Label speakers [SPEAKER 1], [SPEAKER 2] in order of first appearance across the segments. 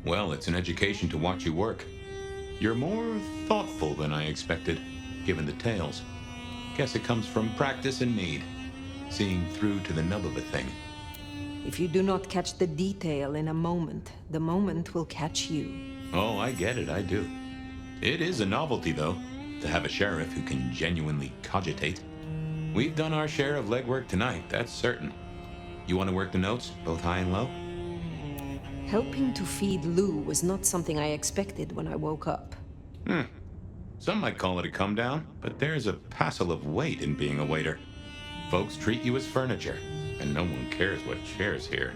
[SPEAKER 1] Well, it's an education to watch you work. You're more thoughtful than I expected, given the tales. Guess it comes from practice and need, seeing through to the nub of a thing.
[SPEAKER 2] If you do not catch the detail in a moment, the moment will catch you.
[SPEAKER 1] Oh, I get it, I do. It is a novelty, though, to have a sheriff who can genuinely cogitate. We've done our share of legwork tonight, that's certain. You want to work the notes, both high and low?
[SPEAKER 2] Helping to feed Lou was not something I expected when I woke up.
[SPEAKER 1] Some might call it a come down, but there's a passel of weight in being a waiter. Folks treat you as furniture, and no one cares what shares here.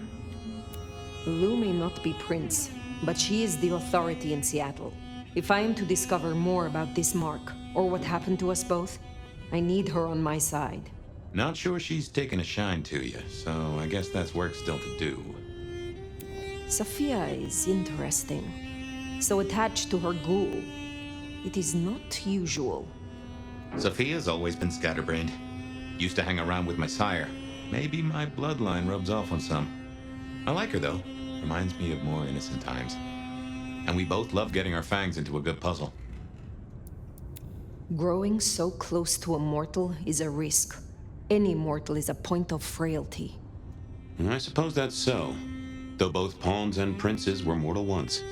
[SPEAKER 2] Lou may not be Prince, but she is the authority in Seattle. If I am to discover more about this mark, or what happened to us both, I need her on my side.
[SPEAKER 1] Not sure she's taken a shine to you, so I guess that's work still to do.
[SPEAKER 2] Sophia is interesting. So attached to her ghoul. It is not usual.
[SPEAKER 1] Sophia's always been scatterbrained. Used to hang around with my sire. Maybe my bloodline rubs off on some. I like her, though. Reminds me of more innocent times. And we both love getting our fangs into a good puzzle.
[SPEAKER 2] Growing so close to a mortal is a risk. Any mortal is a point of frailty.
[SPEAKER 1] I suppose that's so. Though both pawns and princes were mortal once.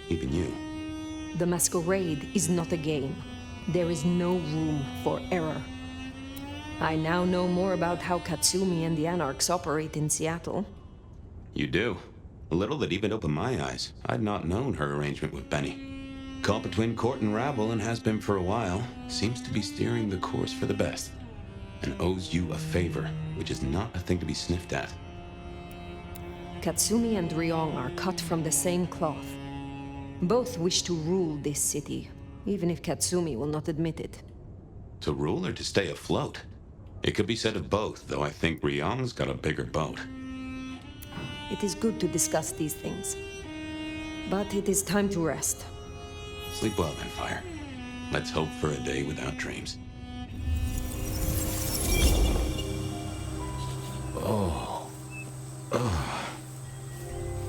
[SPEAKER 1] Even you.
[SPEAKER 2] The Masquerade is not a game. There is no room for error. I now know more about how Katsumi and the Anarchs operate in Seattle.
[SPEAKER 1] You do. A little that even opened my eyes. I'd not known her arrangement with Benny. Caught between court and rabble and has been for a while. Seems to be steering the course for the best. And owes you a favor, which is not a thing to be sniffed at.
[SPEAKER 2] Katsumi and Ryong are cut from the same cloth. Both wish to rule this city, even if Katsumi will not admit it.
[SPEAKER 1] To rule or to stay afloat? It could be said of both, though I think Ryong's got a bigger boat.
[SPEAKER 2] It is good to discuss these things. But it is time to rest.
[SPEAKER 1] Sleep well then, Fire. Let's hope for a day without dreams.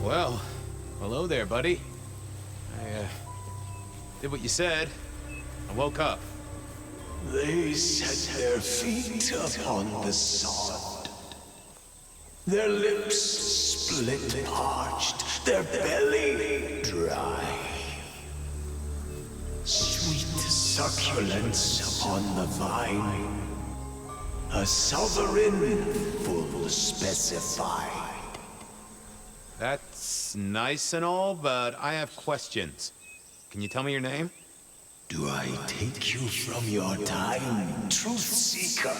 [SPEAKER 3] Well, hello there, buddy. I did what you said. I woke up.
[SPEAKER 4] They set their feet upon the sod. Their lips split parched, their belly dry. Sweet succulence upon the vine, a sovereign full specified.
[SPEAKER 3] That's nice and all, but I have questions. Can you tell me your name?
[SPEAKER 4] Do I take you from your time, truth seeker?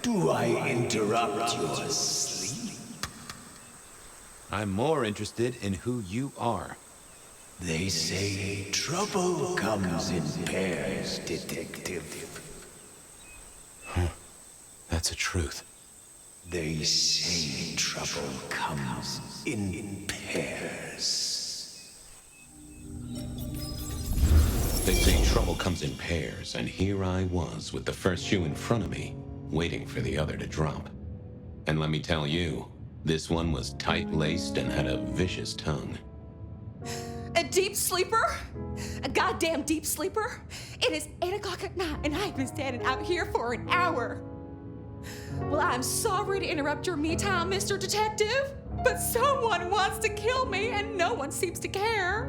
[SPEAKER 4] Do I interrupt your sleep?
[SPEAKER 3] I'm more interested in who you are.
[SPEAKER 4] They say trouble comes in pairs, detective.
[SPEAKER 1] That's a truth.
[SPEAKER 4] They say trouble comes in pairs.
[SPEAKER 1] They say trouble comes in pairs, and here I was with the first shoe in front of me, waiting for the other to drop. And let me tell you, this one was tight-laced and had a vicious tongue.
[SPEAKER 5] A deep sleeper? A goddamn deep sleeper? It is 8 o'clock at night and I've been standing out here for an hour. Well, I'm sorry to interrupt your me time, Mr. Detective, but someone wants to kill me and no one seems to care.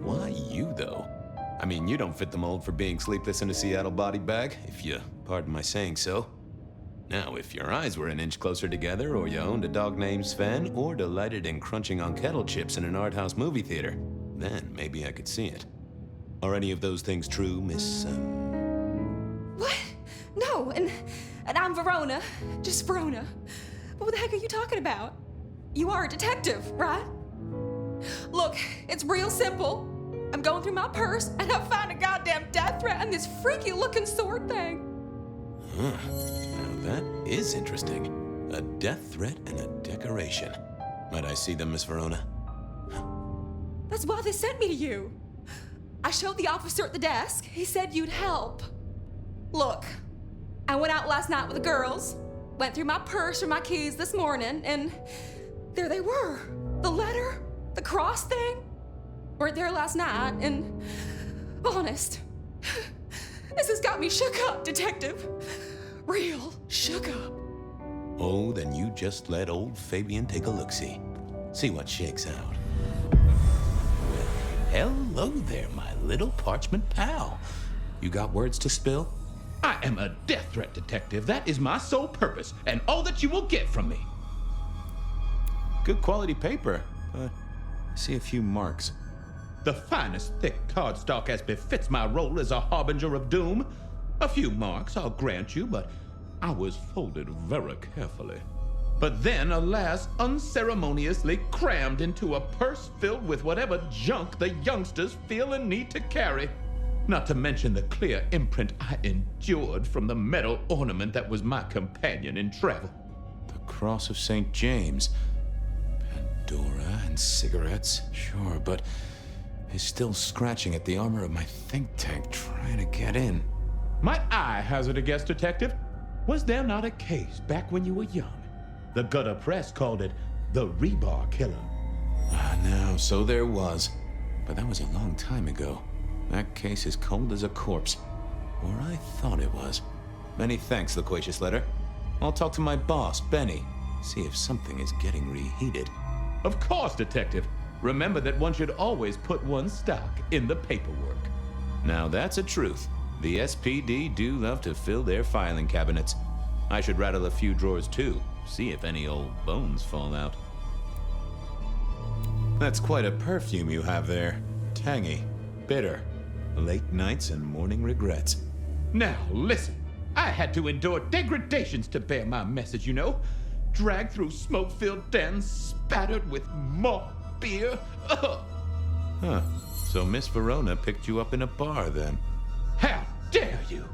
[SPEAKER 3] Why you, though? I mean, you don't fit the mold for being sleepless in a Seattle body bag, if you pardon my saying so. Now, if your eyes were an inch closer together, or you owned a dog named Sven, or delighted in crunching on kettle chips in an art house movie theater, then maybe I could see it. Are any of those things true, Miss,
[SPEAKER 5] What? No, and I'm Verona. Just Verona. What the heck are you talking about? You are a detective, right? Look, it's real simple. I'm going through my purse and I find a goddamn death threat and this freaky looking sword thing.
[SPEAKER 3] Huh. Now that is interesting. A death threat and a decoration. Might I see them, Miss Verona?
[SPEAKER 5] That's why they sent me to you. I showed the officer at the desk. He said you'd help. Look, I went out last night with the girls, went through my purse for my keys this morning, and there they were. The letter? The cross thing? Were there last night, and honest, this has got me shook up, Detective. Real shook up.
[SPEAKER 3] Oh, then you just let old Fabian take a look-see. See what shakes out. Well, hello there, my little parchment pal. You got words to spill?
[SPEAKER 6] I am a death threat, Detective. That is my sole purpose, and all that you will get from me.
[SPEAKER 3] Good quality paper, but I see a few marks.
[SPEAKER 6] The finest thick cardstock as befits my role as a harbinger of doom. A few marks, I'll grant you, but I was folded very carefully. But then, alas, unceremoniously crammed into a purse filled with whatever junk the youngsters feel a need to carry. Not to mention the clear imprint I endured from the metal ornament that was my companion in travel.
[SPEAKER 3] The Cross of St. James. Pandora and cigarettes, sure, but he's still scratching at the armor of my think tank trying to get in.
[SPEAKER 6] Might I hazard a guess, Detective? Was there not a case back when you were young? The gutter press called it the rebar killer.
[SPEAKER 3] No, so there was. But that was a long time ago. That case is cold as a corpse. Or I thought it was. Many thanks, loquacious letter. I'll talk to my boss, Benny. See if something is getting reheated.
[SPEAKER 6] Of course, Detective. Remember that one should always put one's stock in the paperwork.
[SPEAKER 3] Now that's a truth. The SPD do love to fill their filing cabinets. I should rattle a few drawers too. See if any old bones fall out. That's quite a perfume you have there. Tangy, bitter, late nights and morning regrets.
[SPEAKER 6] Now, listen. I had to endure degradations to bear my message, you know. Dragged through smoke-filled dens, spattered with malt beer. Ugh.
[SPEAKER 3] Huh. So Miss Verona picked you up in a bar then?
[SPEAKER 6] How dare you?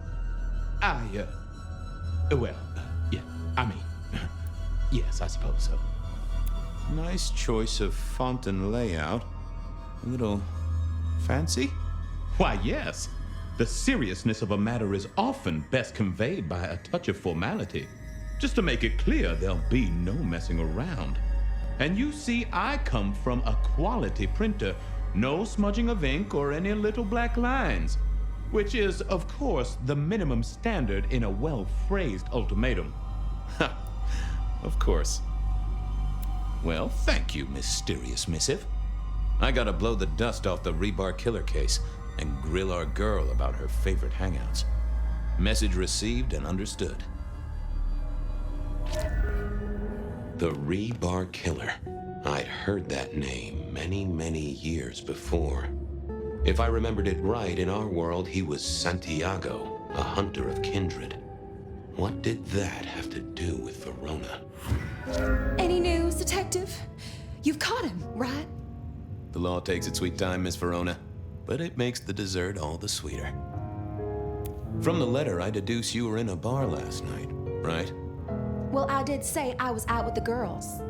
[SPEAKER 6] Yes, I suppose so.
[SPEAKER 3] Nice choice of font and layout. A little fancy?
[SPEAKER 6] Why, yes. The seriousness of a matter is often best conveyed by a touch of formality. Just to make it clear, there'll be no messing around. And you see, I come from a quality printer. No smudging of ink or any little black lines. Which is, of course, the minimum standard in a well-phrased ultimatum.
[SPEAKER 3] Ha! Of course. Well, thank you, mysterious missive. I gotta blow the dust off the rebar killer case and grill our girl about her favorite hangouts. Message received and understood. The rebar killer. I'd heard that name many, many years before. If I remembered it right, in our world, he was Santiago, a hunter of kindred. What did that have to do with Verona?
[SPEAKER 5] Any news, Detective? You've caught him, right?
[SPEAKER 3] The law takes its sweet time, Miss Verona, but it makes the dessert all the sweeter. From the letter, I deduce you were in a bar last night, right?
[SPEAKER 5] Well, I did say I was out with the girls.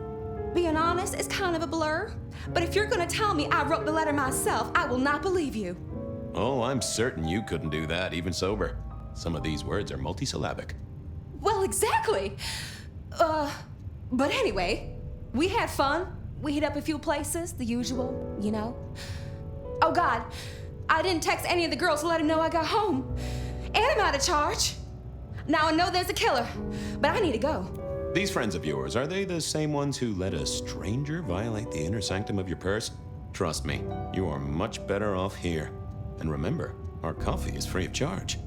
[SPEAKER 5] Being honest, it's kind of a blur. But if you're gonna tell me I wrote the letter myself, I will not believe you.
[SPEAKER 3] Oh, I'm certain you couldn't do that, even sober. Some of these words are multisyllabic.
[SPEAKER 5] Well, exactly. But anyway, we had fun. We hit up a few places, the usual, you know. Oh God, I didn't text any of the girls to let them know I got home. And I'm out of charge. Now I know there's a killer, but I need to go.
[SPEAKER 3] These friends of yours, are they the same ones who let a stranger violate the inner sanctum of your purse? Trust me, you are much better off here. And remember, our coffee is free of charge.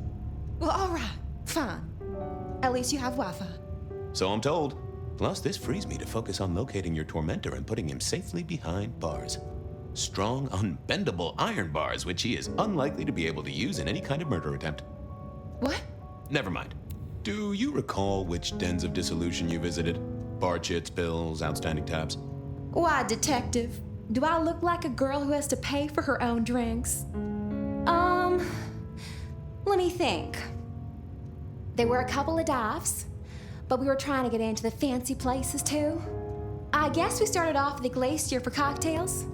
[SPEAKER 5] Well, all right, fine. At least you have Wi-Fi.
[SPEAKER 3] So I'm told. Plus, this frees me to focus on locating your tormentor and putting him safely behind bars. Strong, unbendable iron bars, which he is unlikely to be able to use in any kind of murder attempt.
[SPEAKER 5] What?
[SPEAKER 3] Never mind. Do you recall which dens of dissolution you visited? Bar chits, bills, outstanding tabs?
[SPEAKER 5] Why, Detective? Do I look like a girl who has to pay for her own drinks? Let me think. There were a couple of dives, but we were trying to get into the fancy places too. I guess we started off at the Glacier for cocktails,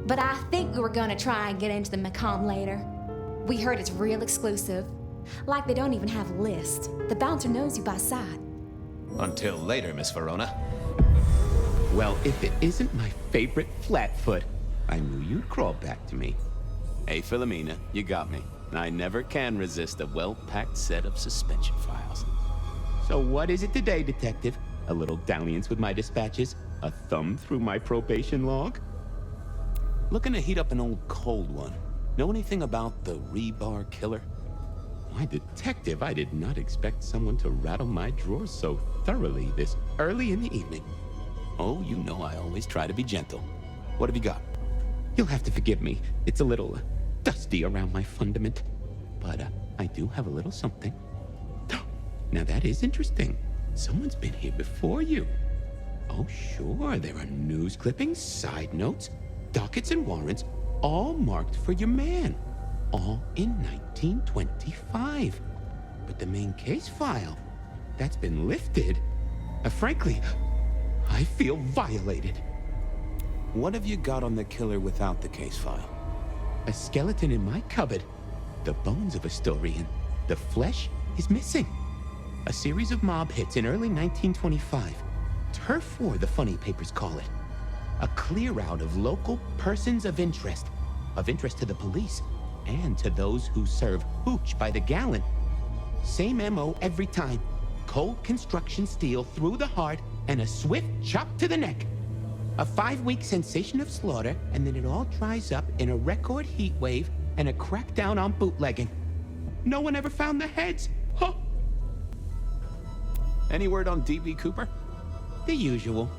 [SPEAKER 5] but I think we were gonna try and get into the Macomb later. We heard it's real exclusive. Like they don't even have a list. The bouncer knows you by sight.
[SPEAKER 3] Until later, Miss Verona.
[SPEAKER 7] Well, if it isn't my favorite Flatfoot, I knew you'd crawl back to me.
[SPEAKER 3] Hey, Philomena, you got me. I never can resist a well-packed set of suspension files.
[SPEAKER 7] So what is it today, Detective? A little dalliance with my dispatches? A thumb through my probation log?
[SPEAKER 3] Looking to heat up an old cold one. Know anything about the rebar killer?
[SPEAKER 7] Why, Detective, I did not expect someone to rattle my drawers so thoroughly this early in the evening.
[SPEAKER 3] Oh, you know I always try to be gentle. What have you got?
[SPEAKER 7] You'll have to forgive me. It's a little dusty around my fundament. But I do have a little something. Now that is interesting. Someone's been here before you. Oh, sure, there are news clippings, side notes, dockets and warrants, all marked for your man. All in 1925. But the main case file, that's been lifted. Frankly, I feel violated.
[SPEAKER 3] What have you got on the killer without the case file?
[SPEAKER 7] A skeleton in my cupboard. The bones of a story, and the flesh is missing. A series of mob hits in early 1925. Turf war, the funny papers call it. A clear out of local persons of interest to the police, and to those who serve hooch by the gallon. Same MO every time. Cold construction steel through the heart and a swift chop to the neck. A 5-week sensation of slaughter, and then it all dries up in a record heat wave and a crackdown on bootlegging. No one ever found the heads. Huh.
[SPEAKER 3] Any word on D.B. Cooper?
[SPEAKER 7] The usual.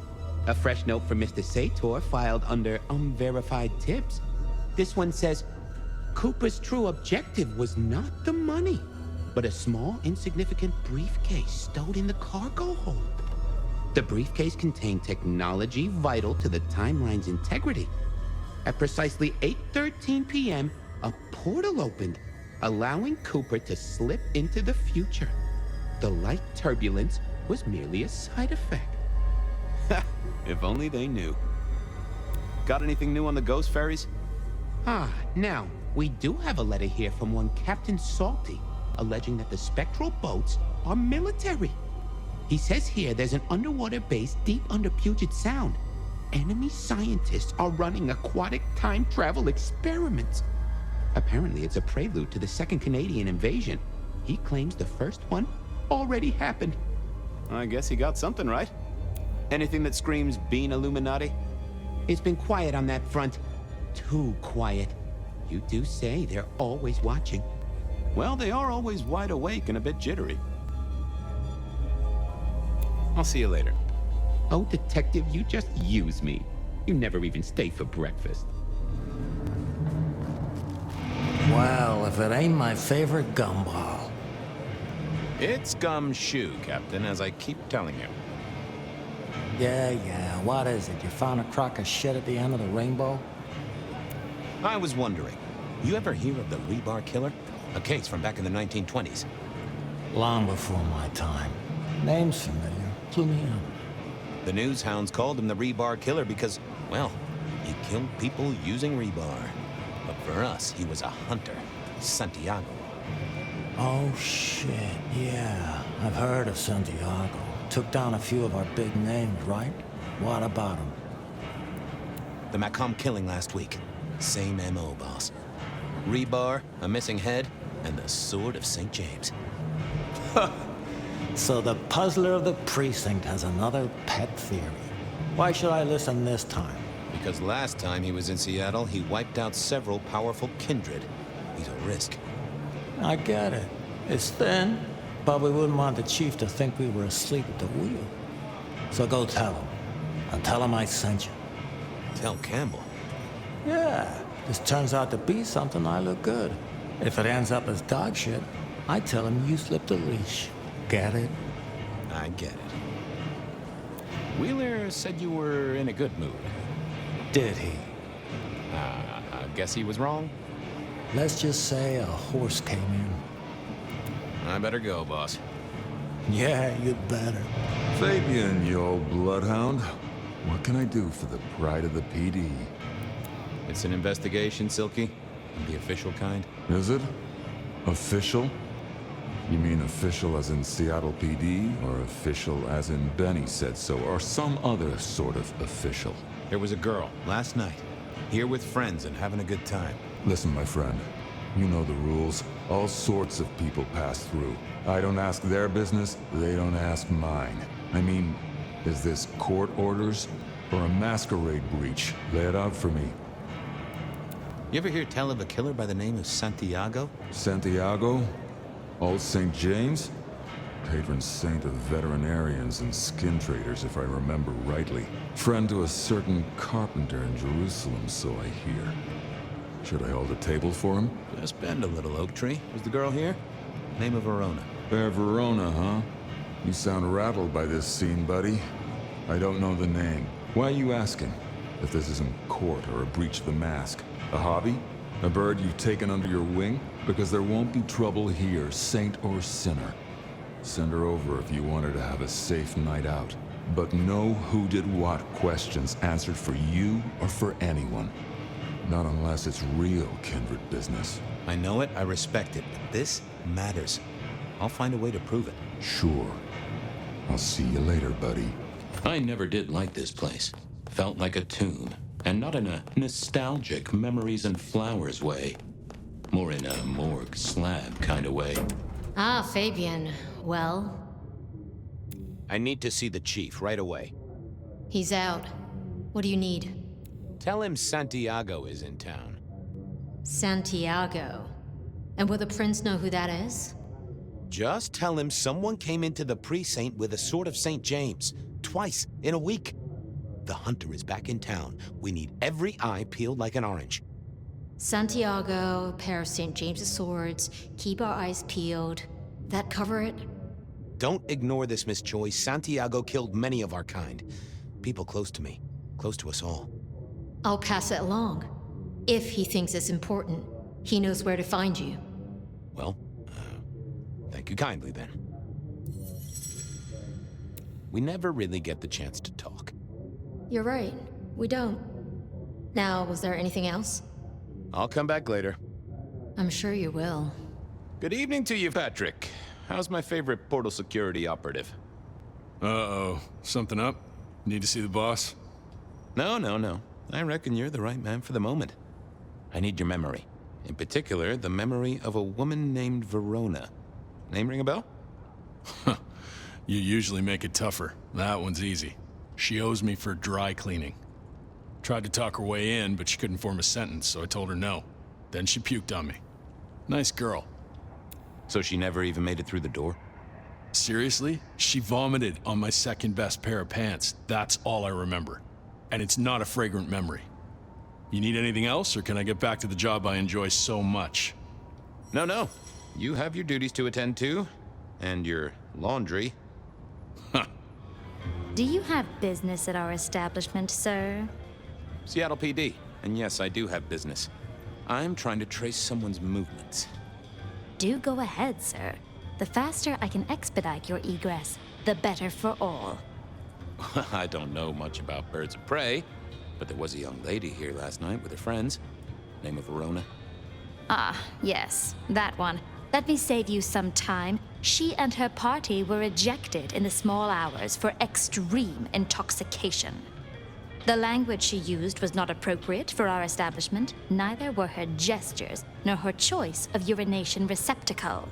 [SPEAKER 7] A fresh note from Mr. Sator filed under unverified tips. This one says, Cooper's true objective was not the money, but a small, insignificant briefcase stowed in the cargo hold. The briefcase contained technology vital to the timeline's integrity. At precisely 8:13 p.m., a portal opened, allowing Cooper to slip into the future. The light turbulence was merely a side effect.
[SPEAKER 3] If only they knew. Got anything new on the ghost ferries?
[SPEAKER 7] Now, we do have a letter here from one Captain Salty, alleging that the spectral boats are military. He says here there's an underwater base deep under Puget Sound. Enemy scientists are running aquatic time travel experiments. Apparently it's a prelude to the second Canadian invasion. He claims the first one already happened.
[SPEAKER 3] I guess he got something right. Anything that screams Bean Illuminati?
[SPEAKER 7] It's been quiet on that front. Too quiet. You do say they're always watching.
[SPEAKER 3] Well, they are always wide awake and a bit jittery. I'll see you later.
[SPEAKER 7] Oh, Detective, you just use me. You never even stay for breakfast.
[SPEAKER 8] Well, if it ain't my favorite gumball.
[SPEAKER 3] It's gumshoe, Captain, as I keep telling you.
[SPEAKER 8] Yeah, what is it? You found a crock of shit at the end of the rainbow?
[SPEAKER 3] I was wondering, you ever hear of the rebar killer? A case from back in the 1920s.
[SPEAKER 8] Long before my time. Name's familiar. Clue me in.
[SPEAKER 3] The news hounds called him the rebar killer because, well, he killed people using rebar. But for us, he was a hunter. Santiago.
[SPEAKER 8] Oh, shit, yeah. I've heard of Santiago. Took down a few of our big names, right? What about him?
[SPEAKER 3] The Macomb killing last week. Same M.O., boss. Rebar, a missing head, and the sword of St. James.
[SPEAKER 8] So the puzzler of the precinct has another pet theory. Why should I listen this time?
[SPEAKER 3] Because last time he was in Seattle, he wiped out several powerful kindred. He's a risk.
[SPEAKER 8] I get it. It's thin, but we wouldn't want the chief to think we were asleep at the wheel. So go tell him. And tell him I sent you.
[SPEAKER 3] Tell Campbell.
[SPEAKER 8] Yeah, this turns out to be something, I look good. If it ends up as dog shit, I tell him you slipped a leash. Get it?
[SPEAKER 3] I get it. Wheeler said you were in a good mood.
[SPEAKER 8] Did he?
[SPEAKER 3] I guess he was wrong.
[SPEAKER 8] Let's just say a horse came in.
[SPEAKER 3] I better go, boss.
[SPEAKER 8] Yeah, you'd better.
[SPEAKER 9] Fabian, you old bloodhound. What can I do for the pride of the PD?
[SPEAKER 3] It's an investigation, Silky. The official kind.
[SPEAKER 9] Is it? Official? You mean official as in Seattle PD, or official as in Benny said so, or some other sort of official?
[SPEAKER 3] There was a girl, last night, here with friends and having a good time.
[SPEAKER 9] Listen, my friend. You know the rules. All sorts of people pass through. I don't ask their business, they don't ask mine. I mean, is this court orders or a masquerade breach? Lay it out for me.
[SPEAKER 3] You ever hear tell of a killer by the name of Santiago?
[SPEAKER 9] Santiago? Old St. James? Patron saint of veterinarians and skin traders, if I remember rightly. Friend to a certain carpenter in Jerusalem, so I hear. Should I hold a table for him?
[SPEAKER 3] Just bend a little, oak tree. Was the girl here? Name of Verona.
[SPEAKER 9] Fair Verona, huh? You sound rattled by this scene, buddy. I don't know the name. Why are you asking? If this isn't court or a breach of the mask. A hobby? A bird you've taken under your wing? Because there won't be trouble here, saint or sinner. Send her over if you want her to have a safe night out. But no who did what questions answered for you or for anyone. Not unless it's real kindred business.
[SPEAKER 3] I know it, I respect it, but this matters. I'll find a way to prove it.
[SPEAKER 9] Sure. I'll see you later, buddy.
[SPEAKER 7] I never did like this place. Felt like a tomb, and not in a nostalgic memories and flowers way. More in a morgue slab kind of way.
[SPEAKER 2] Ah, Fabian. Well?
[SPEAKER 3] I need to see the chief right away.
[SPEAKER 2] He's out. What do you need?
[SPEAKER 3] Tell him Santiago is in town.
[SPEAKER 2] Santiago. And will the prince know who that is?
[SPEAKER 3] Just tell him someone came into the precinct with a sword of St. James. Twice in a week. The hunter is back in town. We need every eye peeled like an orange.
[SPEAKER 2] Santiago, pair of St. James's swords, keep our eyes peeled. That cover it?
[SPEAKER 3] Don't ignore this, Miss Choi. Santiago killed many of our kind. People close to me. Close to us all.
[SPEAKER 2] I'll pass it along. If he thinks it's important, he knows where to find you.
[SPEAKER 3] Well, thank you kindly then. We never really get the chance to talk.
[SPEAKER 2] You're right. We don't. Now, was there anything else?
[SPEAKER 3] I'll come back later.
[SPEAKER 2] I'm sure you will.
[SPEAKER 3] Good evening to you, Patrick. How's my favorite portal security operative?
[SPEAKER 10] Uh-oh. Something up? Need to see the boss?
[SPEAKER 3] No. I reckon you're the right man for the moment. I need your memory. In particular, the memory of a woman named Verona. Name ring a bell?
[SPEAKER 10] You usually make it tougher. That one's easy. She owes me for dry cleaning. Tried to talk her way in, but she couldn't form a sentence, so I told her no. Then she puked on me. Nice girl.
[SPEAKER 3] So she never even made it through the door?
[SPEAKER 10] Seriously? She vomited on my second best pair of pants. That's all I remember. And it's not a fragrant memory. You need anything else, or can I get back to the job I enjoy so much?
[SPEAKER 3] No. You have your duties to attend to, and your laundry.
[SPEAKER 11] Do you have business at our establishment, sir?
[SPEAKER 3] Seattle PD, and yes, I do have business. I'm trying to trace someone's movements.
[SPEAKER 11] Do go ahead, sir. The faster I can expedite your egress, the better for all.
[SPEAKER 3] I don't know much about birds of prey, but there was a young lady here last night with her friends. Name of Verona.
[SPEAKER 11] Ah, yes, that one. Let me save you some time. She and her party were ejected in the small hours for extreme intoxication. The language she used was not appropriate for our establishment, neither were her gestures, nor her choice of urination receptacle.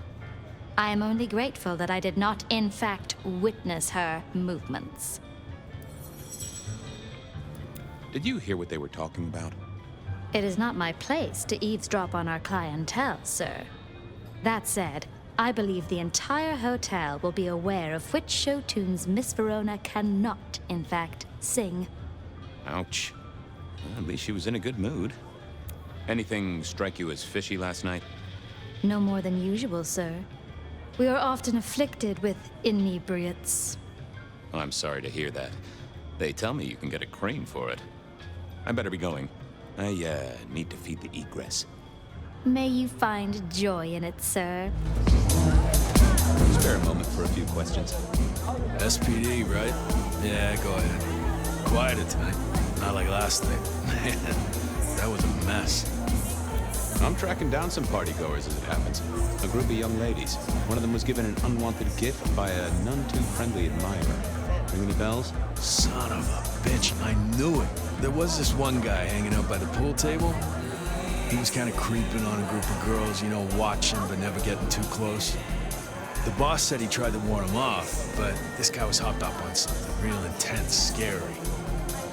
[SPEAKER 11] I am only grateful that I did not, in fact, witness her movements.
[SPEAKER 3] Did you hear what they were talking about?
[SPEAKER 11] It is not my place to eavesdrop on our clientele, sir. That said, I believe the entire hotel will be aware of which show tunes Miss Verona cannot, in fact, sing.
[SPEAKER 3] Ouch. Well, at least she was in a good mood. Anything strike you as fishy last night?
[SPEAKER 11] No more than usual, sir. We are often afflicted with inebriates.
[SPEAKER 3] Oh, I'm sorry to hear that. They tell me you can get a crane for it. I better be going. I, need to feed the egress.
[SPEAKER 11] May you find joy in it, sir.
[SPEAKER 3] Spare a moment for a few questions.
[SPEAKER 10] SPD, right? Yeah, go ahead. Quieted tonight. Not like last night. Man, that was a mess.
[SPEAKER 1] I'm tracking down some partygoers as it happens. A group of young ladies. One of them was given an unwanted gift by a none-too-friendly admirer. Ring any bells?
[SPEAKER 10] Son of a bitch, I knew it. There was this one guy hanging out by the pool table. He was kind of creeping on a group of girls, you know, watching but never getting too close. The boss said he tried to warn him off, but this guy was hopped up on something real intense, scary.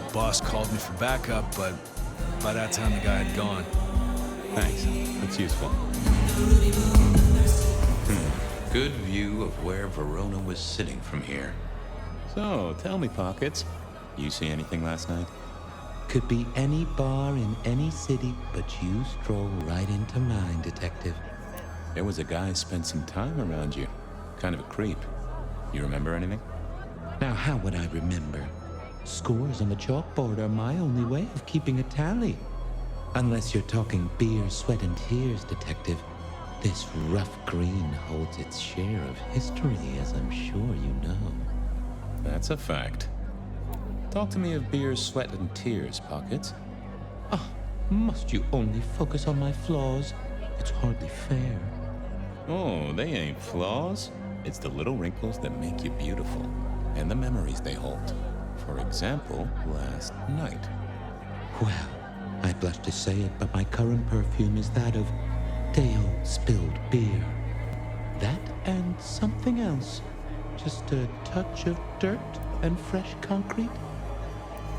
[SPEAKER 10] The boss called me for backup, but by that time the guy had gone.
[SPEAKER 1] Thanks. That's useful. Good view of where Verona was sitting from here. So, tell me, Pockets, you see anything last night?
[SPEAKER 7] Could be any bar in any city, but you stroll right into mine, Detective.
[SPEAKER 1] There was a guy spent some time around you. Kind of a creep. You remember anything?
[SPEAKER 7] Now, how would I remember? Scores on the chalkboard are my only way of keeping a tally. Unless you're talking beer, sweat, and tears, Detective. This rough green holds its share of history, as I'm sure you know.
[SPEAKER 1] That's a fact. Talk to me of beer, sweat, and tears, Pockets.
[SPEAKER 7] Oh, must you only focus on my flaws? It's hardly fair.
[SPEAKER 1] Oh, they ain't flaws. It's the little wrinkles that make you beautiful, and the memories they hold. For example, last night.
[SPEAKER 7] Well, I blush to say it, but my current perfume is that of day-old spilled beer. That and something else. Just a touch of dirt and fresh concrete.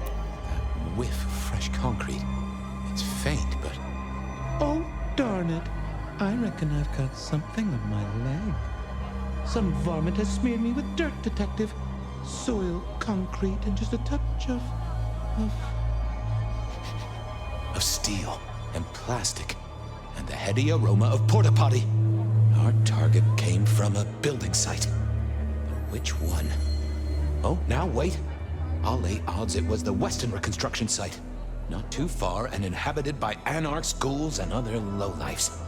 [SPEAKER 1] That whiff of fresh concrete. It's faint, but...
[SPEAKER 7] Oh, darn it. I reckon I've got something on my leg. Some varmint has smeared me with dirt, Detective. Soil, concrete, and just a touch of
[SPEAKER 1] steel and plastic and the heady aroma of porta potty. Our target came from a building site. But which one? Oh, now wait. I'll lay odds it was the Westenra construction site. Not too far and inhabited by anarchs, ghouls, and other lowlifes.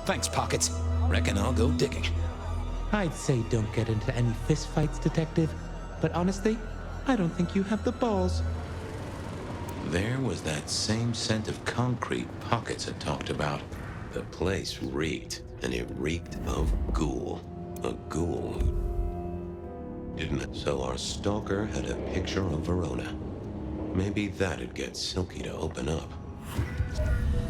[SPEAKER 1] Thanks, Pockets. Reckon I'll go digging.
[SPEAKER 7] I'd say don't get into any fistfights, Detective. But honestly, I don't think you have the balls.
[SPEAKER 1] There was that same scent of concrete Pockets had talked about. The place reeked, and it reeked of ghoul. A ghoul who didn't it? So our stalker had a picture of Verona. Maybe that'd get Silky to open up.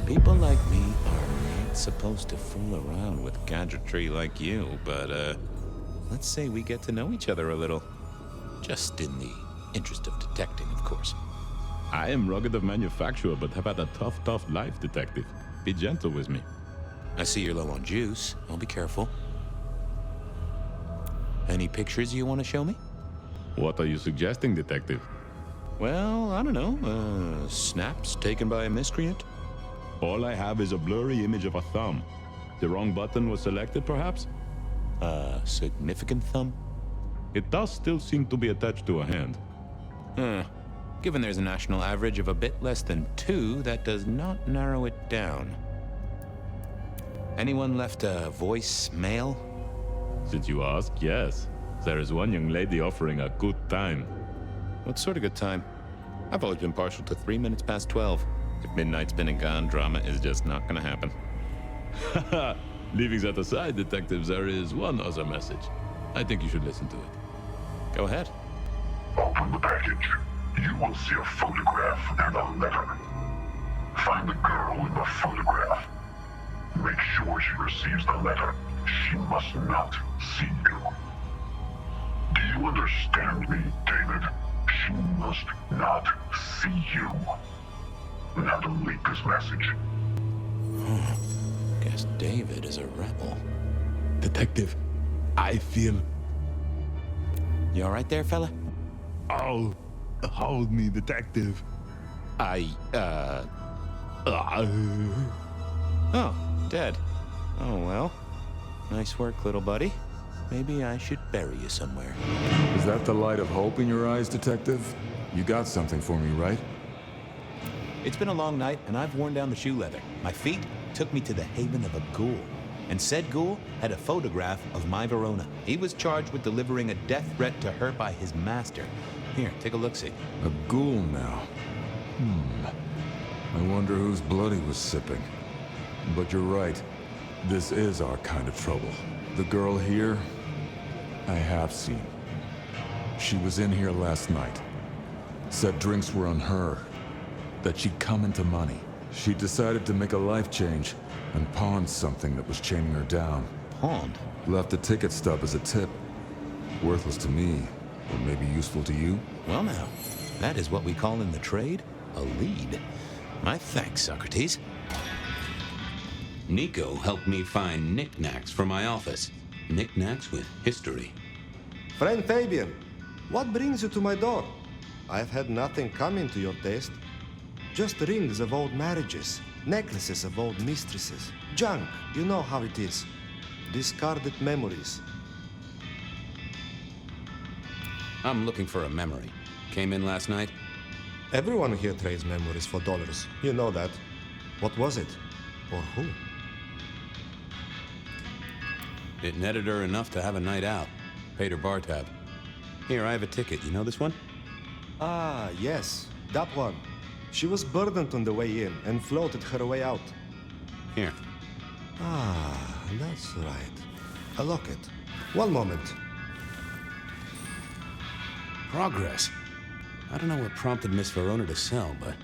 [SPEAKER 1] People like me are not supposed to fool around with gadgetry like you, but, let's say we get to know each other a little. Just in the interest of detecting, of course.
[SPEAKER 9] I am rugged of manufacture, but have had a tough life, Detective. Be gentle with me.
[SPEAKER 1] I see you're low on juice. I'll be careful. Any pictures you want to show me?
[SPEAKER 9] What are you suggesting, Detective?
[SPEAKER 1] Well, I don't know. Snaps taken by a miscreant?
[SPEAKER 9] All I have is a blurry image of a thumb. The wrong button was selected, perhaps?
[SPEAKER 1] A significant thumb?
[SPEAKER 9] It does still seem to be attached to a hand.
[SPEAKER 1] Given there's a national average of a bit less than 2, that does not narrow it down. Anyone left a voice mail?
[SPEAKER 9] Since you ask, yes. There is one young lady offering a good time.
[SPEAKER 1] What sort of good time? I've always been partial to 3 minutes past 12. If midnight's been and gone, drama is just not gonna happen.
[SPEAKER 9] Haha, leaving that aside, Detective, there is one other message. I think you should listen to it.
[SPEAKER 1] Go ahead.
[SPEAKER 12] Open the package. You will see a photograph and a letter. Find the girl in the photograph. Make sure she receives the letter. She must not see you. Do you understand me, David? She must not see you. Now delete this message.
[SPEAKER 1] Guess David is a rebel.
[SPEAKER 9] Detective, I feel...
[SPEAKER 1] You all right there, fella?
[SPEAKER 9] Oh, hold me, Detective.
[SPEAKER 1] Oh, dead. Oh, well. Nice work, little buddy. Maybe I should bury you somewhere.
[SPEAKER 9] Is that the light of hope in your eyes, Detective? You got something for me, right?
[SPEAKER 1] It's been a long night, and I've worn down the shoe leather. My feet took me to the haven of a ghoul. And said ghoul had a photograph of my Verona. He was charged with delivering a death threat to her by his master. Here, take a look-see.
[SPEAKER 9] A ghoul now. I wonder whose blood he was sipping. But you're right. This is our kind of trouble. The girl here, I have seen. She was in here last night. Said drinks were on her. That she'd come into money. She decided to make a life change and pawned something that was chaining her down.
[SPEAKER 3] Pawned?
[SPEAKER 9] Left a ticket stub as a tip. Worthless to me, but maybe useful to you?
[SPEAKER 3] Well now, that is what we call in the trade a lead. My thanks, Socrates.
[SPEAKER 1] Nico helped me find knickknacks for my office. Knickknacks with history.
[SPEAKER 13] Friend Fabian, what brings you to my door? I've had nothing coming to your taste. Just rings of old marriages, necklaces of old mistresses, junk, you know how it is. Discarded memories.
[SPEAKER 1] I'm looking for a memory. Came in last night?
[SPEAKER 13] Everyone here trades memories for dollars. You know that. What was it? Or who?
[SPEAKER 1] It netted her enough to have a night out. Paid her bar tab. Here, I have a ticket. You know this one?
[SPEAKER 13] Ah, yes. That one. She was burdened on the way in and floated her way out.
[SPEAKER 1] Here.
[SPEAKER 13] Ah, that's right. A locket. One moment.
[SPEAKER 1] Progress. I don't know what prompted Miss Verona to sell, but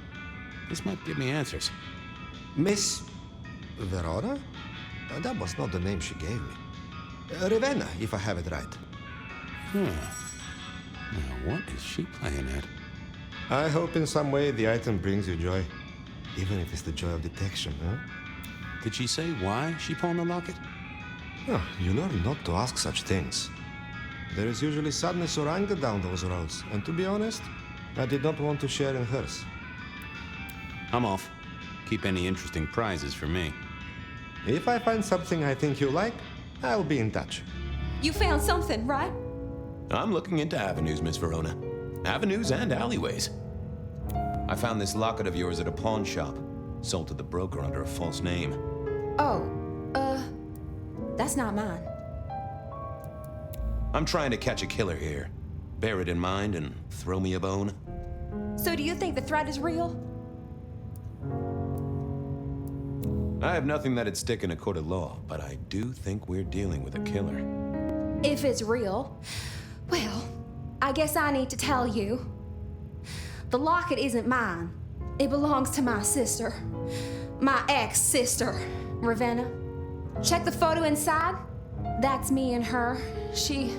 [SPEAKER 1] this might give me answers.
[SPEAKER 13] Miss Verona? That was not the name she gave me. Ravenna, if I have it right.
[SPEAKER 1] Now, what is she playing at?
[SPEAKER 13] I hope in some way the item brings you joy. Even if it's the joy of detection, huh?
[SPEAKER 1] Did she say why she pawned the locket?
[SPEAKER 13] Oh, you learn not to ask such things. There is usually sadness or anger down those roads, and to be honest, I did not want to share in hers.
[SPEAKER 1] I'm off. Keep any interesting prizes for me.
[SPEAKER 13] If I find something I think you like, I'll be in touch.
[SPEAKER 5] You found something, right?
[SPEAKER 3] I'm looking into avenues, Miss Verona. Avenues and alleyways. I found this locket of yours at a pawn shop. Sold to the broker under a false name.
[SPEAKER 5] Oh, that's not mine.
[SPEAKER 3] I'm trying to catch a killer here. Bear it in mind and throw me a bone.
[SPEAKER 5] So do you think the threat is real?
[SPEAKER 3] I have nothing that'd stick in a court of law, but I do think we're dealing with a killer.
[SPEAKER 5] If it's real, well, I guess I need to tell you. The locket isn't mine. It belongs to my sister. My ex-sister, Ravenna. Check the photo inside. That's me and her. She,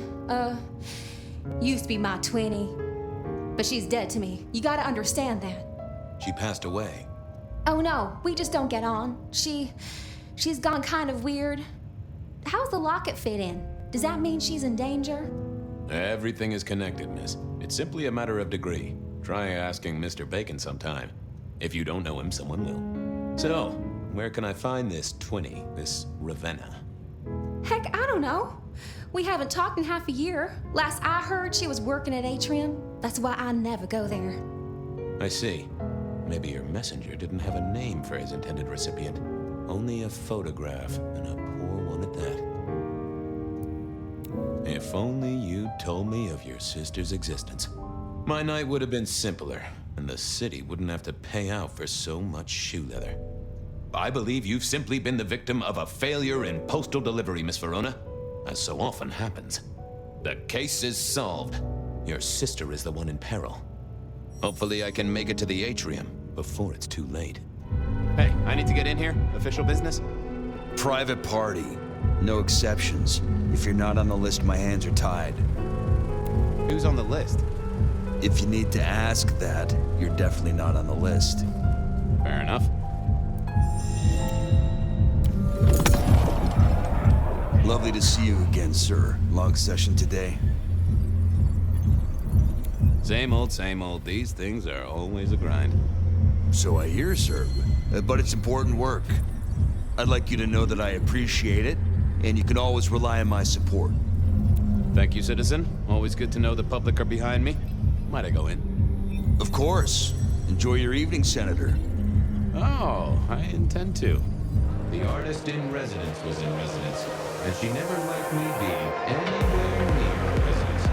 [SPEAKER 5] used to be my twinnie. But she's dead to me. You gotta understand that.
[SPEAKER 3] She passed away.
[SPEAKER 5] Oh no, we just don't get on. She's gone kind of weird. How's the locket fit in? Does that mean she's in danger?
[SPEAKER 3] Everything is connected, miss. It's simply a matter of degree. Try asking Mr. Bacon sometime. If you don't know him, someone will. So, where can I find this twinnie, this Ravenna?
[SPEAKER 5] Heck, I don't know. We haven't talked in half a year. Last I heard, she was working at Atrium. That's why I never go there.
[SPEAKER 3] I see. Maybe your messenger didn't have a name for his intended recipient. Only a photograph, and a poor one at that. If only you'd told me of your sister's existence. My night would have been simpler, and the city wouldn't have to pay out for so much shoe leather. I believe you've simply been the victim of a failure in postal delivery, Miss Verona, as so often happens. The case is solved. Your sister is the one in peril. Hopefully I can make it to the atrium before it's too late.
[SPEAKER 1] Hey, I need to get in here. Official business?
[SPEAKER 14] Private party. No exceptions. If you're not on the list, my hands are tied.
[SPEAKER 1] Who's on the list?
[SPEAKER 14] If you need to ask that, you're definitely not on the list.
[SPEAKER 1] Fair enough.
[SPEAKER 14] Lovely to see you again, sir. Long session today.
[SPEAKER 1] Same old, same old. These things are always a grind.
[SPEAKER 14] So I hear, sir. But it's important work. I'd like you to know that I appreciate it, and you can always rely on my support.
[SPEAKER 1] Thank you, citizen. Always good to know the public are behind me. Might I go in?
[SPEAKER 14] Of course. Enjoy your evening, Senator.
[SPEAKER 1] Oh, I intend to. The artist in residence was in residence, and she never liked me being anywhere near residence.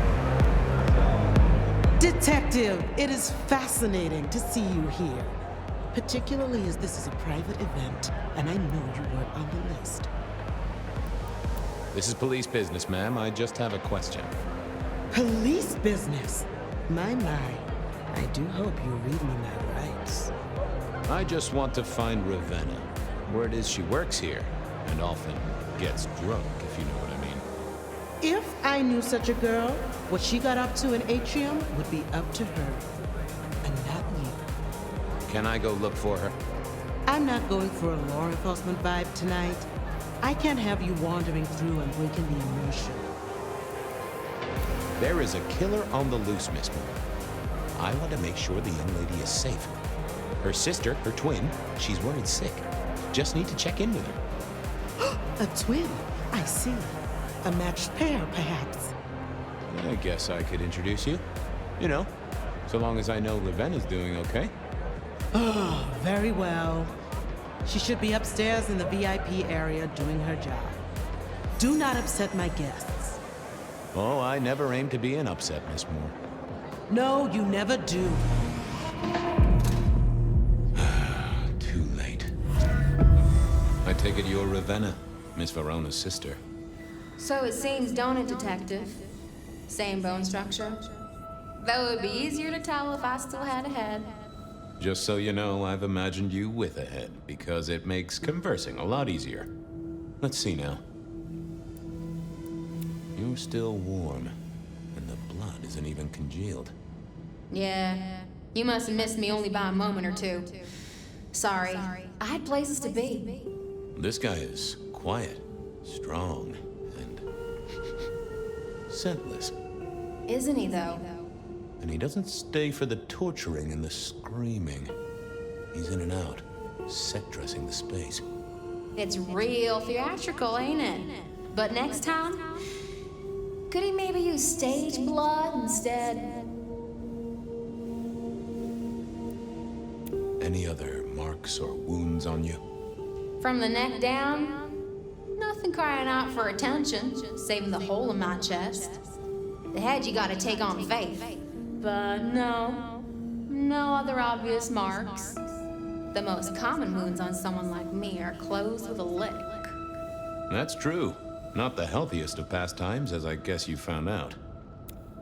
[SPEAKER 15] Detective, it is fascinating to see you here. particularly as this is a private event, and I know you weren't on the list.
[SPEAKER 3] This is police business, ma'am. I just have a question.
[SPEAKER 15] Police business? My. I do hope you read me my rights.
[SPEAKER 3] I just want to find Ravenna. Word is she works here, and often gets drunk, if you know what I mean.
[SPEAKER 15] If I knew such a girl, what she got up to in Atrium would be up to her, and not you.
[SPEAKER 3] Can I go look for her?
[SPEAKER 15] I'm not going for a law enforcement vibe tonight. I can't have you wandering through and breaking the immersion.
[SPEAKER 3] There is a killer on the loose, Miss Moore. I want to make sure the young lady is safe. Her sister, her twin, she's worried sick. Just need to check in with her.
[SPEAKER 15] A twin? I see. A matched pair, perhaps.
[SPEAKER 3] I guess I could introduce you. You know, so long as I know Ravenna's doing okay.
[SPEAKER 15] Oh, very well. She should be upstairs in the VIP area doing her job. Do not upset my guests.
[SPEAKER 3] Oh, I never aim to be an upset, Miss Moore.
[SPEAKER 15] No, you never do.
[SPEAKER 3] Too late. I take it you're Ravenna, Miss Verona's sister.
[SPEAKER 5] So it seems, don't it, Detective? Same bone structure. Though it would be easier to tell if I still had a head.
[SPEAKER 3] Just so you know, I've imagined you with a head, because it makes conversing a lot easier. Let's see now. You're still warm, and the blood isn't even congealed.
[SPEAKER 5] Yeah, you must have missed me only by a moment or two. Sorry, I had places to be.
[SPEAKER 3] This guy is quiet, strong, and scentless.
[SPEAKER 5] Isn't he, though?
[SPEAKER 3] And he doesn't stay for the torturing and the screaming. He's in and out, set dressing the space.
[SPEAKER 5] It's real theatrical, ain't it? But next time, could he maybe use stage blood instead?
[SPEAKER 3] Any other marks or wounds on you?
[SPEAKER 5] From the neck down, nothing crying out for attention, saving the hole in my chest. The head you gotta take on faith. But no other obvious marks. The most common wounds on someone like me are closed with a lick.
[SPEAKER 3] That's true. Not the healthiest of pastimes, as I guess you found out.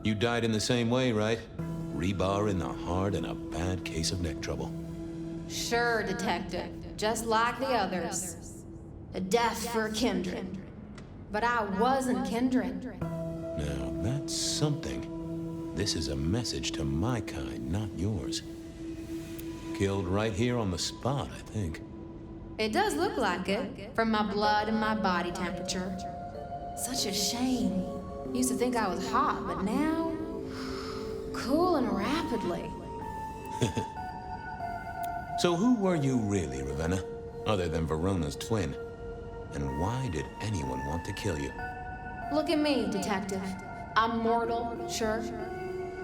[SPEAKER 3] You died in the same way, right? Rebar in the heart and a bad case of neck trouble.
[SPEAKER 5] Sure, Detective. Just like the others. A death for kindred. But I wasn't kindred.
[SPEAKER 3] Now, that's something. This is a message to my kind, not yours. Killed right here on the spot, I think.
[SPEAKER 5] It does look like it, from my blood and my body temperature. Such a shame. Used to think I was hot, but now... cooling rapidly.
[SPEAKER 3] So who were you really, Ravenna? Other than Verona's twin? And why did anyone want to kill you?
[SPEAKER 5] Look at me, Detective. I'm mortal, sure.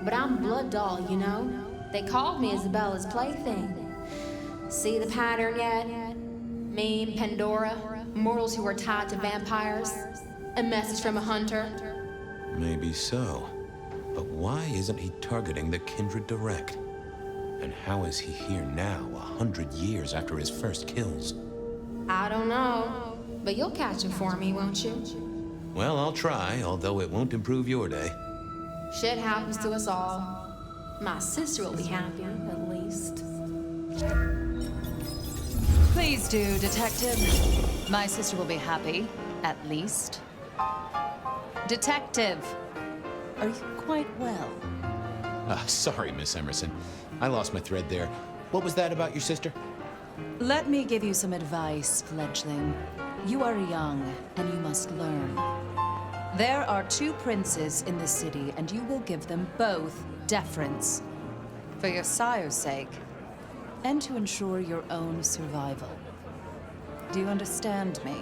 [SPEAKER 5] But I'm blood doll, you know? They called me Isabella's plaything. See the pattern yet? Me and Pandora, mortals who are tied to vampires. A message from a hunter.
[SPEAKER 3] Maybe so. But why isn't he targeting the kindred direct? And how is he here now, 100 years after his first kills?
[SPEAKER 5] I don't know. But you'll catch him for me, won't you?
[SPEAKER 3] Well, I'll try, although it won't improve your day.
[SPEAKER 5] Shit happens to us all. My sister will be happy, at least.
[SPEAKER 16] Please do, Detective. My sister will be happy, at least. Detective, are you quite well?
[SPEAKER 3] Sorry, Miss Emerson. I lost my thread there. What was that about your sister?
[SPEAKER 16] Let me give you some advice, fledgling. You are young, and you must learn. There are 2 princes in the city, and you will give them both deference. For your sire's sake, and to ensure your own survival. Do you understand me?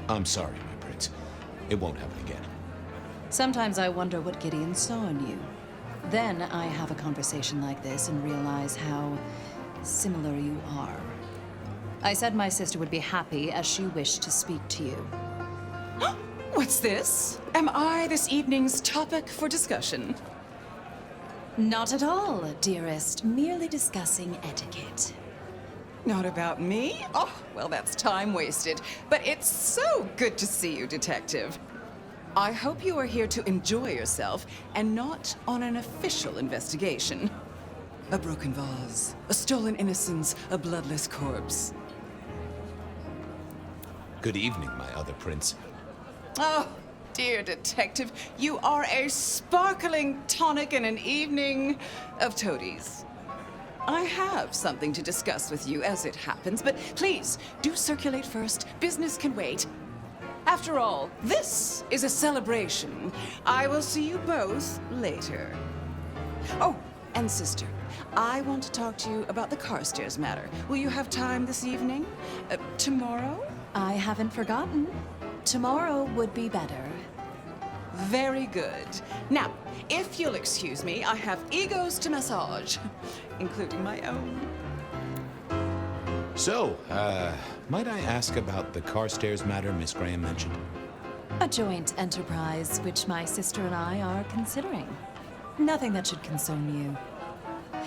[SPEAKER 3] I'm sorry, my prince. It won't happen again.
[SPEAKER 16] Sometimes I wonder what Gideon saw in you. Then I have a conversation like this and realize how similar you are. I said my sister would be happy as she wished to speak to you.
[SPEAKER 17] What's this? Am I this evening's topic for discussion?
[SPEAKER 16] Not at all, dearest. Merely discussing etiquette.
[SPEAKER 17] Not about me? Oh, well, that's time wasted. But it's so good to see you, Detective. I hope you are here to enjoy yourself and not on an official investigation. A broken vase, a stolen innocence, a bloodless corpse.
[SPEAKER 3] Good evening, my other prince.
[SPEAKER 17] Oh, dear Detective, you are a sparkling tonic in an evening of toadies. I have something to discuss with you as it happens, but please, do circulate first. Business can wait. After all, this is a celebration. I will see you both later. Oh, and sister, I want to talk to you about the Carstairs matter. Will you have time this evening? Tomorrow?
[SPEAKER 16] I haven't forgotten. Tomorrow would be better.
[SPEAKER 17] Very good. Now, if you'll excuse me, I have egos to massage, including my own.
[SPEAKER 3] So, might I ask about the Carstairs matter Miss Graham mentioned?
[SPEAKER 16] A joint enterprise which my sister and I are considering. Nothing that should concern you.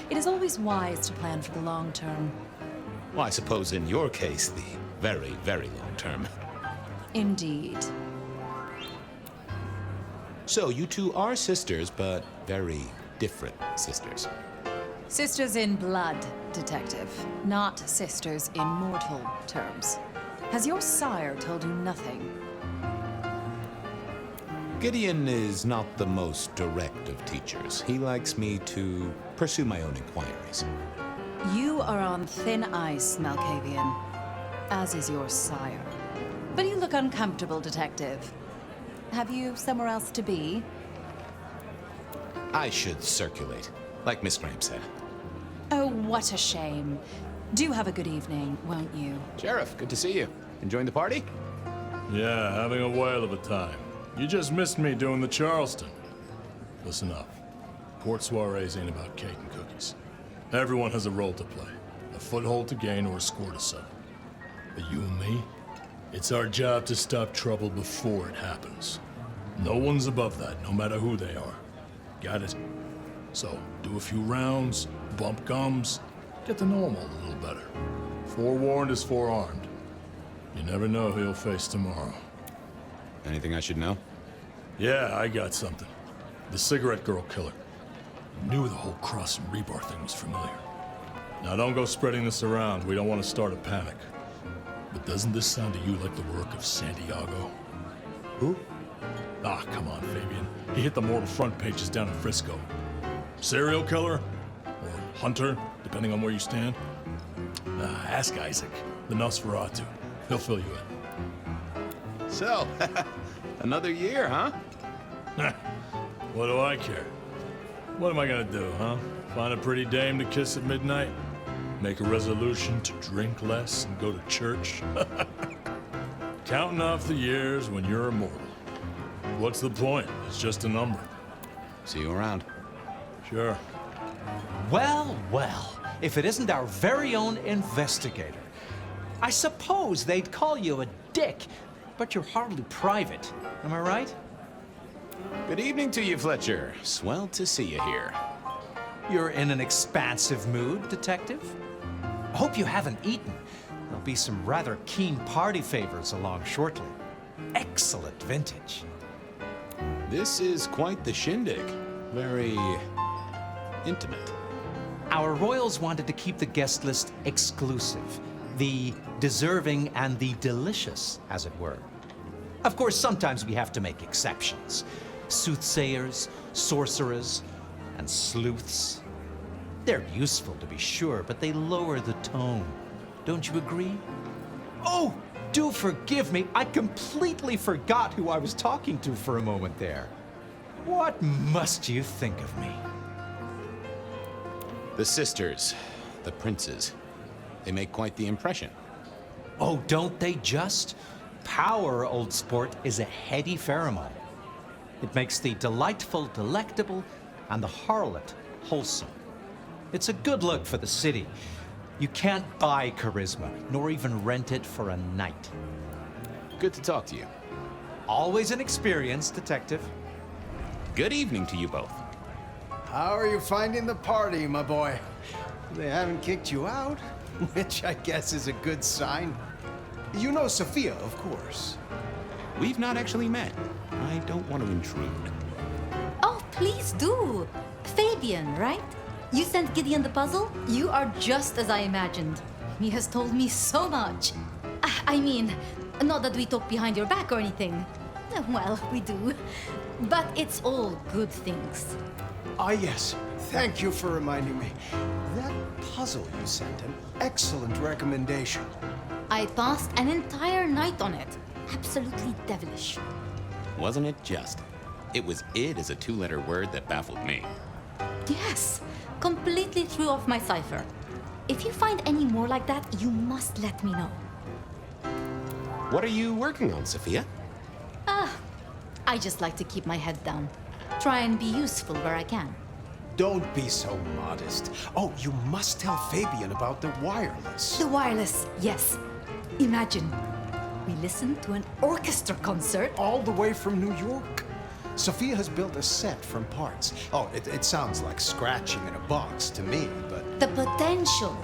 [SPEAKER 16] It is always wise to plan for the long term.
[SPEAKER 3] Well, I suppose in your case, the very, very long term.
[SPEAKER 16] Indeed.
[SPEAKER 3] So, you two are sisters, but very different sisters.
[SPEAKER 16] Sisters in blood, Detective. Not sisters in mortal terms. Has your sire told you nothing?
[SPEAKER 3] Gideon is not the most direct of teachers. He likes me to pursue my own inquiries.
[SPEAKER 16] You are on thin ice, Malkavian. As is your sire. But you look uncomfortable, Detective. Have you somewhere else to be?
[SPEAKER 3] I should circulate, like Miss Graham said.
[SPEAKER 16] Oh, what a shame. Do have a good evening, won't you?
[SPEAKER 3] Sheriff, good to see you. Enjoying the party?
[SPEAKER 10] Yeah, having a whale of a time. You just missed me doing the Charleston. Listen up. Court soirees ain't about cake and cookies. Everyone has a role to play. A foothold to gain or a score to settle. But you and me? It's our job to stop trouble before it happens. No one's above that, no matter who they are. Got it? So, do a few rounds, bump gums, get to know them all a little better. Forewarned is forearmed. You never know who you'll face tomorrow.
[SPEAKER 3] Anything I should know?
[SPEAKER 10] Yeah, I got something. The cigarette girl killer. Knew the whole Cross and Rebar thing was familiar. Now don't go spreading this around. We don't want to start a panic. But doesn't this sound to you like the work of Santiago?
[SPEAKER 3] Who?
[SPEAKER 10] Ah, come on, Fabian. He hit the mortal front pages down in Frisco. Serial killer? Or hunter, depending on where you stand? Ask Isaac, the Nosferatu. He'll fill you in.
[SPEAKER 3] So, another year, huh?
[SPEAKER 10] What do I care? What am I gonna do, huh? Find a pretty dame to kiss at midnight? Make a resolution to drink less and go to church? Counting off the years when you're immortal. What's the point? It's just a number.
[SPEAKER 3] See you around.
[SPEAKER 10] Sure.
[SPEAKER 18] Well, well, if it isn't our very own investigator. I suppose they'd call you a dick, but you're hardly private. Am I right?
[SPEAKER 3] Good evening to you, Fletcher. Swell to see you here.
[SPEAKER 18] You're in an expansive mood, Detective. I hope you haven't eaten. There'll be some rather keen party favors along shortly. Excellent vintage.
[SPEAKER 3] This is quite the shindig. Very intimate.
[SPEAKER 18] Our royals wanted to keep the guest list exclusive. The deserving and the delicious, as it were. Of course, sometimes we have to make exceptions. Soothsayers, sorcerers, and sleuths. They're useful, to be sure, but they lower the tone. Don't you agree? Oh, do forgive me. I completely forgot who I was talking to for a moment there. What must you think of me?
[SPEAKER 3] The sisters, the princes, they make quite the impression.
[SPEAKER 18] Oh, don't they just? Power, old sport, is a heady pheromone. It makes the delightful delectable and the harlot wholesome. It's a good look for the city. You can't buy charisma, nor even rent it for a night.
[SPEAKER 3] Good to talk to you.
[SPEAKER 18] Always an experience, Detective.
[SPEAKER 3] Good evening to you both.
[SPEAKER 19] How are you finding the party, my boy? They haven't kicked you out, which I guess is a good sign. You know Sophia, of course.
[SPEAKER 1] We've not actually met. I don't want to intrude.
[SPEAKER 20] Oh, please do. Fabian, right? You sent Gideon the puzzle? You are just as I imagined. He has told me so much. I mean, not that we talk behind your back or anything. Well, we do. But it's all good things.
[SPEAKER 19] Ah, yes. Thank you for reminding me. That puzzle you sent, an excellent recommendation.
[SPEAKER 20] I passed an entire night on it. Absolutely devilish.
[SPEAKER 1] Wasn't it just? It was "id" as a two-letter word that baffled me.
[SPEAKER 20] Yes, completely threw off my cipher. If you find any more like that, you must let me know.
[SPEAKER 1] What are you working on, Sophia?
[SPEAKER 20] I just like to keep my head down. Try and be useful where I can.
[SPEAKER 19] Don't be so modest. Oh, you must tell Fabian about the wireless.
[SPEAKER 20] The wireless, yes. Imagine, we listened to an orchestra concert.
[SPEAKER 19] All the way from New York. Sophia has built a set from parts. Oh, it sounds like scratching in a box to me, but...
[SPEAKER 20] The potential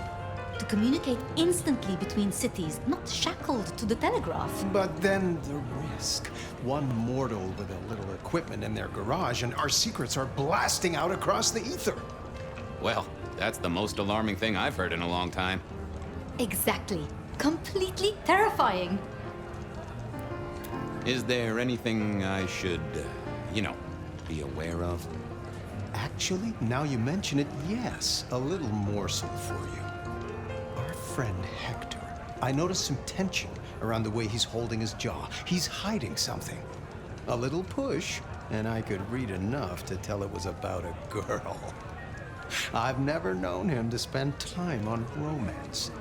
[SPEAKER 20] to communicate instantly between cities, not shackled to the telegraph.
[SPEAKER 19] But then the risk. One mortal with a little equipment in their garage and our secrets are blasting out across the ether.
[SPEAKER 1] Well, that's the most alarming thing I've heard in a long time.
[SPEAKER 20] Exactly. Completely terrifying.
[SPEAKER 1] Is there anything I should, be aware of?
[SPEAKER 19] Actually, now you mention it, yes. A little morsel for you. Our friend Hector. I noticed some tension around the way he's holding his jaw. He's hiding something. A little push, and I could read enough to tell it was about a girl. I've never known him to spend time on romance.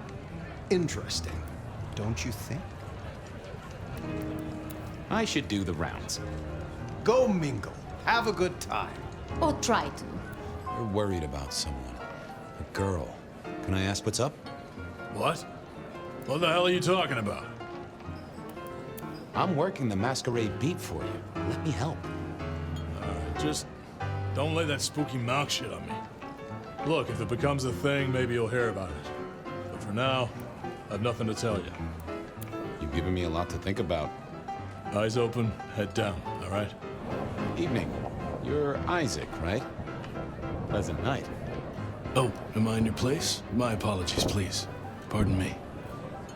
[SPEAKER 19] Interesting, don't you think?
[SPEAKER 1] I should do the rounds.
[SPEAKER 19] Go mingle. Have a good time.
[SPEAKER 20] Or try to.
[SPEAKER 1] You're worried about someone. A girl. Can I ask what's up?
[SPEAKER 10] What? What the hell are you talking about?
[SPEAKER 1] I'm working the Masquerade beat for you. Let me help.
[SPEAKER 10] Just don't lay that spooky mouth shit on me. Look, if it becomes a thing, maybe you'll hear about it. But for now, I have nothing to tell you.
[SPEAKER 1] You've given me a lot to think about.
[SPEAKER 10] Eyes open, head down, all right?
[SPEAKER 1] Evening. You're Isaac, right? Pleasant night.
[SPEAKER 10] Oh, am I in your place? My apologies, please. Pardon me.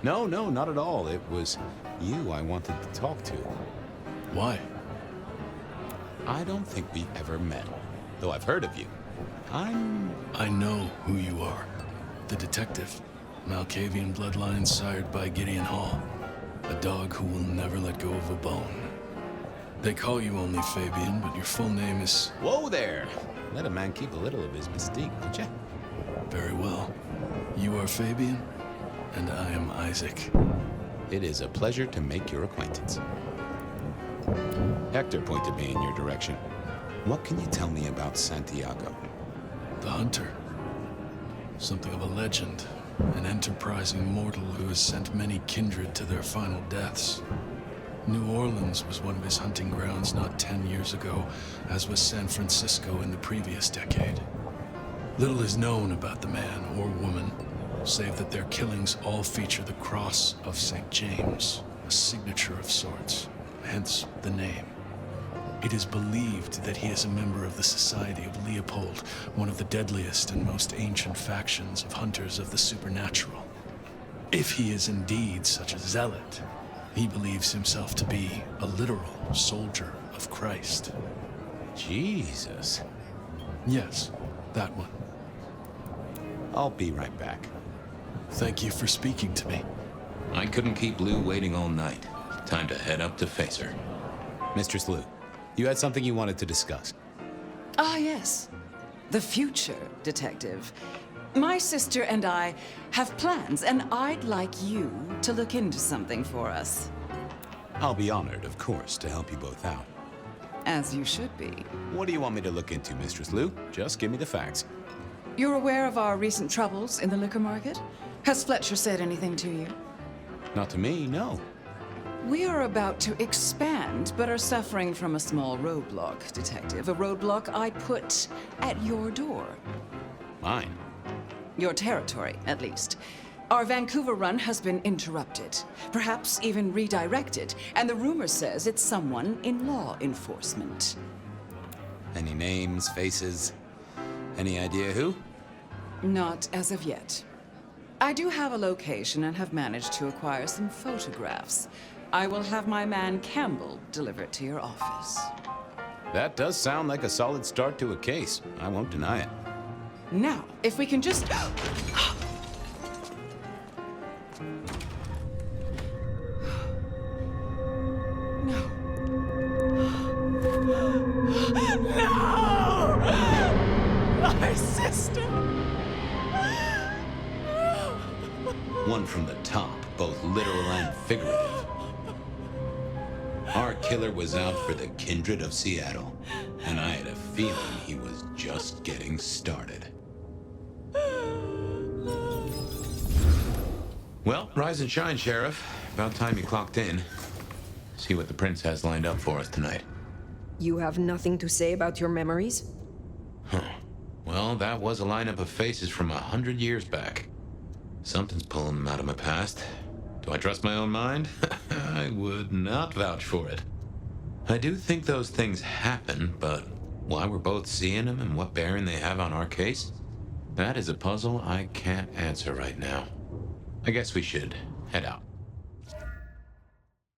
[SPEAKER 1] No, not at all. It was you I wanted to talk to.
[SPEAKER 10] Why?
[SPEAKER 1] I don't think we've ever met, though I've heard of you.
[SPEAKER 10] I know who you are. The detective. Malkavian bloodlines sired by Gideon Hall. A dog who will never let go of a bone. They call you only Fabian, but your full name is...
[SPEAKER 1] Whoa there! Let a man keep a little of his mystique, won't ya?
[SPEAKER 10] Very well. You are Fabian, and I am Isaac.
[SPEAKER 1] It is a pleasure to make your acquaintance. Hector pointed me in your direction. What can you tell me about Santiago?
[SPEAKER 10] The hunter. Something of a legend. An enterprising mortal who has sent many kindred to their final deaths. New Orleans was one of his hunting grounds not 10 years ago, as was San Francisco in the previous decade. Little is known about the man or woman, save that their killings all feature the cross of St. James, a signature of sorts, hence the name. It is believed that he is a member of the Society of Leopold, one of the deadliest and most ancient factions of hunters of the supernatural. If he is indeed such a zealot, he believes himself to be a literal soldier of Christ.
[SPEAKER 1] Jesus.
[SPEAKER 10] Yes, that one.
[SPEAKER 1] I'll be right back.
[SPEAKER 10] Thank you for speaking to me.
[SPEAKER 1] I couldn't keep Lou waiting all night. Time to head up to face her. Mistress Lou, you had something you wanted to discuss.
[SPEAKER 17] Ah, yes. The future, Detective. My sister and I have plans, and I'd like you to look into something for us.
[SPEAKER 1] I'll be honored, of course, to help you both out.
[SPEAKER 17] As you should be.
[SPEAKER 1] What do you want me to look into, Mistress Lou? Just give me the facts.
[SPEAKER 17] You're aware of our recent troubles in the liquor market? Has Fletcher said anything to you?
[SPEAKER 1] Not to me, no.
[SPEAKER 17] We are about to expand, but are suffering from a small roadblock, Detective. A roadblock I put at your door.
[SPEAKER 3] Mine?
[SPEAKER 17] Your territory, at least. Our Vancouver run has been interrupted, perhaps even redirected, and the rumor says it's someone in law enforcement.
[SPEAKER 3] Any names, faces? Any idea who?
[SPEAKER 17] Not as of yet. I do have a location and have managed to acquire some photographs. I will have my man Campbell deliver it to your office.
[SPEAKER 3] That does sound like a solid start to a case. I won't deny it.
[SPEAKER 17] Now, if we can just... No. No! My sister!
[SPEAKER 1] One from the top, both literal and figurative. Our killer was out for the kindred of Seattle, and I had a feeling he was just getting started. Well, rise and shine, Sheriff. About time you clocked in. See what the prince has lined up for us tonight.
[SPEAKER 2] You have nothing to say about your memories?
[SPEAKER 1] Huh. Well, that was a lineup of faces from 100 years back. Something's pulling them out of my past. Do I trust my own mind? I would not vouch for it. I do think those things happen, but why we're both seeing them and what bearing they have on our case? That is a puzzle I can't answer right now. I guess we should head out.